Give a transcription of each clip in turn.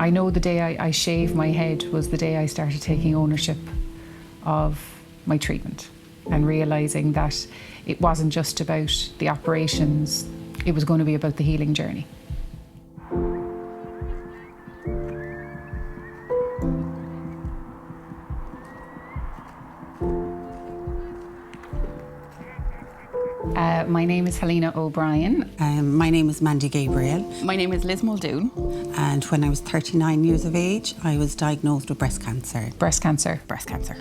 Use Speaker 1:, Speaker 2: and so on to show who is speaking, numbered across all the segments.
Speaker 1: I know the day I shaved my head was the day I started taking ownership of my treatment and realising that it wasn't just about the operations, it was going to be about the healing journey. My name is Helena O'Brien.
Speaker 2: My name is Mandy Gabriel.
Speaker 3: My name is Liz Muldoon.
Speaker 2: And when I was 39 years of age, I was diagnosed with breast cancer.
Speaker 1: Breast cancer.
Speaker 3: Breast cancer.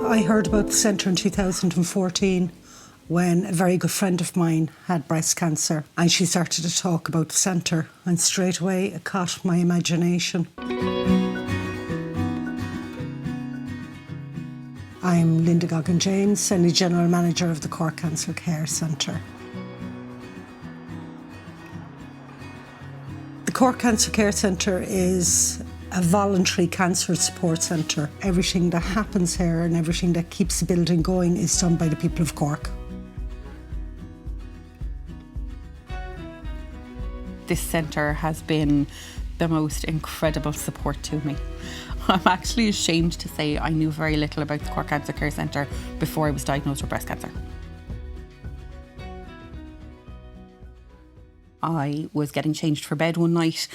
Speaker 4: I heard about the centre in 2014 when a very good friend of mine had breast cancer, and she started to talk about the centre, and straight away it caught my imagination. I'm Linda Goggin-James, and the General Manager of the Cork Cancer Care Centre. The Cork Cancer Care Centre is a voluntary cancer support centre. Everything that happens here and everything that keeps the building going is done by the people of Cork.
Speaker 3: This centre has been the most incredible support to me. I'm actually ashamed to say I knew very little about the Cork Cancer Care Centre before I was diagnosed with breast cancer. I was getting changed for bed one night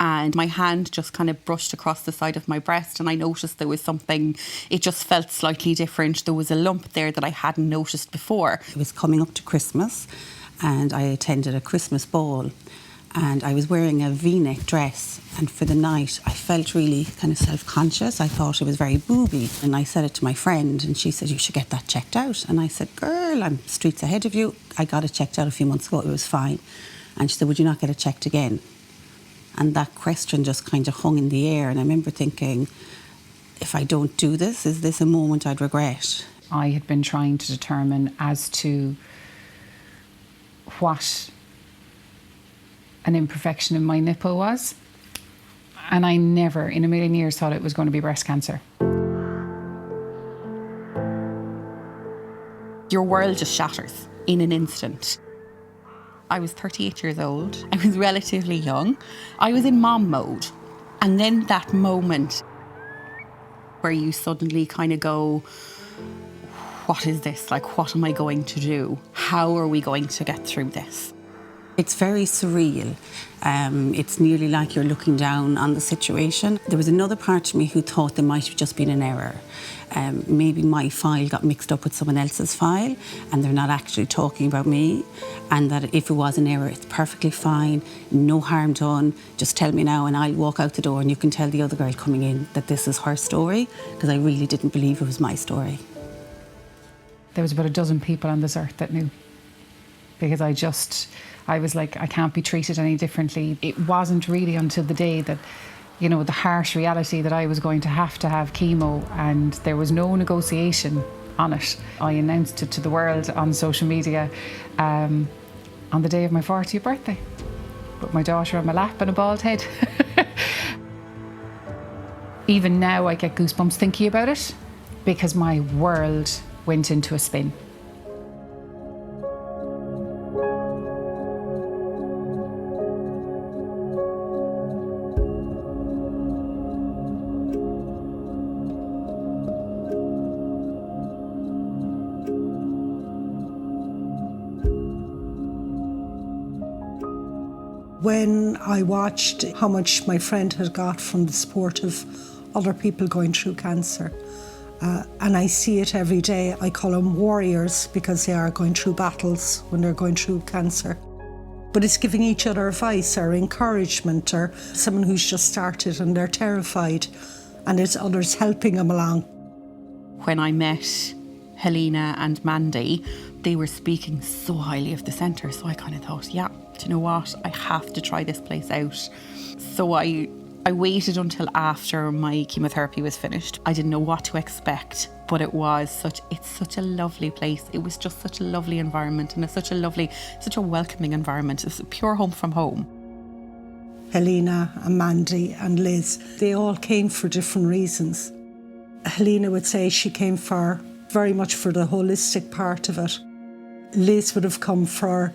Speaker 3: and my hand just kind of brushed across the side of my breast, and I noticed there was something, it just felt slightly different. There was a lump there that I hadn't noticed before.
Speaker 2: It was coming up to Christmas and I attended a Christmas ball, and I was wearing a V-neck dress, and for the night I felt really kind of self-conscious. I thought it was very booby, and I said it to my friend and she said, "You should get that checked out." And I said, "Girl, I'm streets ahead of you. I got it checked out a few months ago, it was fine." And she said, "Would you not get it checked again?" And that question just kind of hung in the air, and I remember thinking, if I don't do this, is this a moment I'd regret?
Speaker 1: I had been trying to determine as to what an imperfection in my nipple was, and I never in a million years thought it was going to be breast cancer.
Speaker 3: Your world just shatters in an instant. I was 38 years old. I was relatively young. I was in mom mode. And then that moment where you suddenly kind of go, what is this? Like, what am I going to do? How are we going to get through this?
Speaker 2: It's very surreal. It's nearly like you're looking down on the situation. There was another part of me who thought there might have just been an error. Maybe my file got mixed up with someone else's file and they're not actually talking about me, and that if it was an error, it's perfectly fine, no harm done. Just tell me now and I'll walk out the door and you can tell the other girl coming in that this is her story, because I really didn't believe it was my story.
Speaker 1: There was about a dozen people on this earth that knew, because I was like, I can't be treated any differently. It wasn't really until the day that, you know, the harsh reality that I was going to have chemo, and there was no negotiation on it. I announced it to the world on social media on the day of my 40th birthday, with my daughter on my lap and a bald head. Even now I get goosebumps thinking about it, because my world went into a spin.
Speaker 4: When I watched how much my friend had got from the support of other people going through cancer, and I see it every day, I call them warriors because they are going through battles when they're going through cancer. But it's giving each other advice or encouragement, or someone who's just started and they're terrified, and it's others helping them along.
Speaker 3: When I met Helena and Mandy, they were speaking so highly of the centre, so I kind of thought, yeah, do you know what, I have to try this place out. So I waited until after my chemotherapy was finished. I didn't know what to expect, but it's such a lovely place. It was just such a lovely environment, and it's such a welcoming environment. It's a pure home from home.
Speaker 4: Helena and Mandy and Liz, they all came for different reasons. Helena would say she came for very much for the holistic part of it. Liz would have come for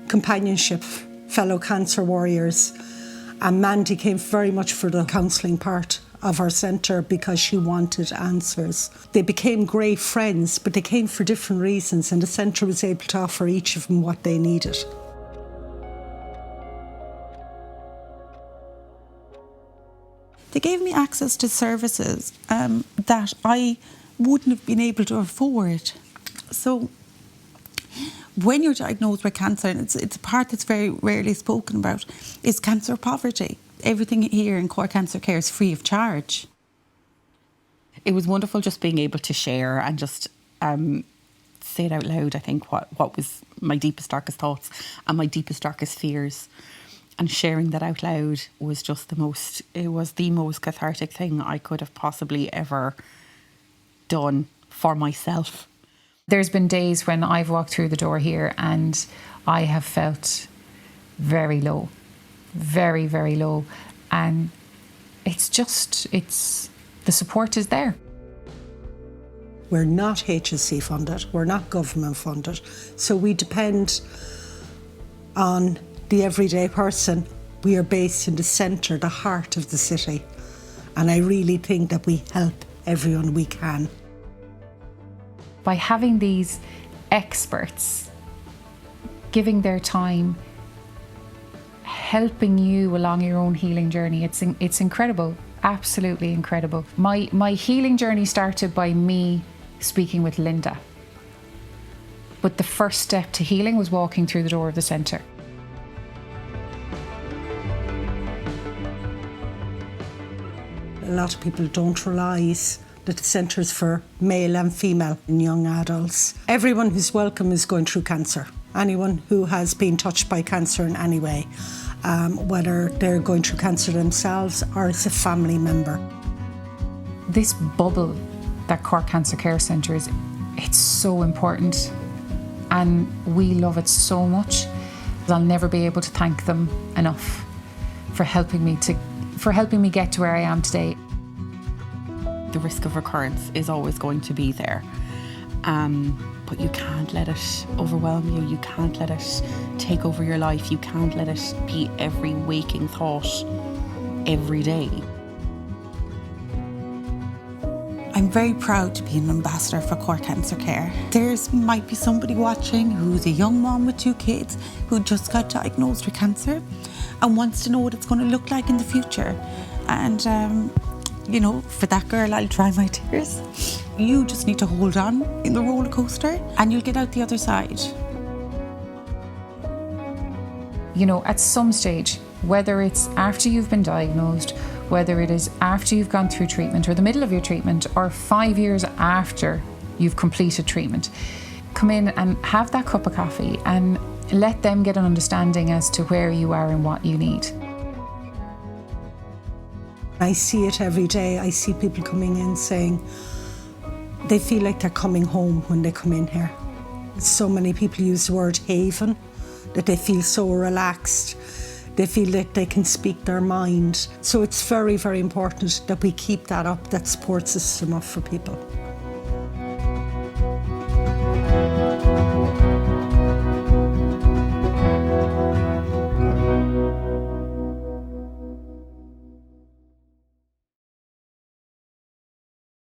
Speaker 4: companionship, fellow cancer warriors, and Mandy came very much for the counselling part of our centre because she wanted answers. They became great friends, but they came for different reasons, and the centre was able to offer each of them what they needed.
Speaker 2: They gave me access to services that I wouldn't have been able to afford. So when you're diagnosed with cancer, and it's a part that's very rarely spoken about, is cancer poverty. Everything here in Cork Cancer Care is free of charge.
Speaker 3: It was wonderful just being able to share and just say it out loud, I think, what was my deepest, darkest thoughts and my deepest, darkest fears. And sharing that out loud was just the most cathartic thing I could have possibly ever done for myself.
Speaker 1: There's been days when I've walked through the door here and I have felt very low, very, very low. And the support is there.
Speaker 4: We're not HSC funded, we're not government funded, so we depend on the everyday person. We are based in the centre, the heart of the city, and I really think that we help everyone we can.
Speaker 1: By having these experts giving their time, helping you along your own healing journey, it's incredible, absolutely incredible. My healing journey started by me speaking with Linda, but the first step to healing was walking through the door of the centre.
Speaker 4: A lot of people don't realise that the centre is for male and female and young adults. Everyone who's welcome is going through cancer. Anyone who has been touched by cancer in any way, whether they're going through cancer themselves or as a family member.
Speaker 1: This bubble that Cork Cancer Care Centre is, it's so important, and we love it so much. I'll never be able to thank them enough for helping me get to where I am today.
Speaker 3: The risk of recurrence is always going to be there, but you can't let it overwhelm you. You can't let it take over your life. You can't let it be every waking thought every day.
Speaker 2: I'm very proud to be an ambassador for Cork Cancer Care. There might be somebody watching who's a young mom with 2 kids who just got diagnosed with cancer and wants to know what it's going to look like in the future. And for that girl, I'll dry my tears. You just need to hold on in the roller coaster and you'll get out the other side.
Speaker 1: At some stage, whether it's after you've been diagnosed, whether it is after you've gone through treatment or the middle of your treatment or 5 years after you've completed treatment, come in and have that cup of coffee and let them get an understanding as to where you are and what you need.
Speaker 4: I see it every day. I see people coming in saying they feel like they're coming home when they come in here. So many people use the word haven, that they feel so relaxed. They feel that they can speak their mind. So it's very, very important that we keep that up, that support system up for people.